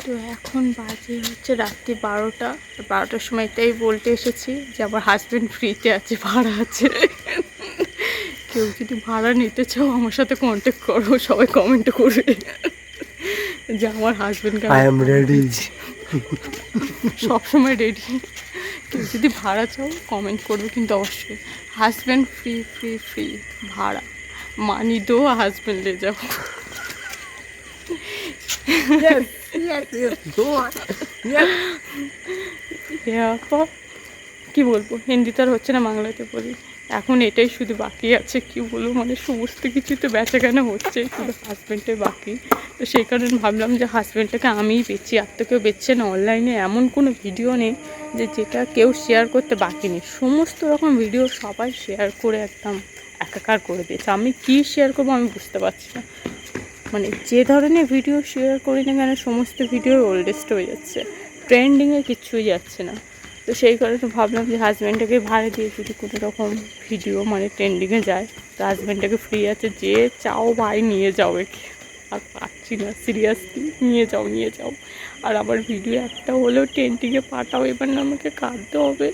তো এখন বাজে হচ্ছে রাত্রি 12টা। 12টার সময় তাই বলতে এসেছি যে আমার হাজব্যান্ড ফ্রিতে আছে, ভাড়া আছে, কেউ যদি ভাড়া নিতে চাও আমার সাথে কন্ট্যাক্ট করো, সবাই কমেন্ট করবে যে আমার হাজব্যান্ডকে আই এম রেডি, সবসময় রেডি। কেউ যদি ভাড়া চাও কমেন্ট করবে কিন্তু অবশ্যই। হাজব্যান্ড ফ্রি ফ্রি ফ্রি, ভাড়া মানি দো, হাজব্যান্ড ले যাও। কি বলবো, হিন্দিতে আর হচ্ছে না, বাংলাতে বলি। এখন এটাই শুধু বাকি আছে, কি বলবো, মানে সমস্ত কিছুতে বেচাকেনা হচ্ছে, শুধু হাজব্যান্ডটাই বাকি। তো সেই কারণে ভাবলাম যে হাজব্যান্ডটাকে আমিই বেচি, আর তো কেউ বেচছে না। অনলাইনে এমন কোনো ভিডিও নেই যে যেটা কেউ শেয়ার করতে বাকি নেই, সমস্ত রকম ভিডিও সবাই শেয়ার করে একদম একাকার করে দিয়েছে। আমি কি শেয়ার করবো আমি বুঝতে পারছি না, মানে যে ধরনের ভিডিও শেয়ার করি না কেন সমস্ত ভিডিও ওল্ডেস্ট হয়ে যাচ্ছে, ট্রেন্ডিংয়ে কিচ্ছুই যাচ্ছে না। তো সেই কারণে ভাবলাম যে হাজব্যান্ডটাকে ভাড়া দিয়ে যদি কোনো রকম ভিডিও মানে ট্রেন্ডিংয়ে যায়, তো হাজব্যান্ডটাকে ফ্রি আছে, যে চাও ভাই নিয়ে যাও একে, আর পাচ্ছি না সিরিয়াসলি, নিয়ে যাও নিয়ে যাও। আর আমার ভিডিও একটা হলেও ট্রেন্ডিংয়ে পাঠাও, এবার না আমাকে কাঁদতে হবে।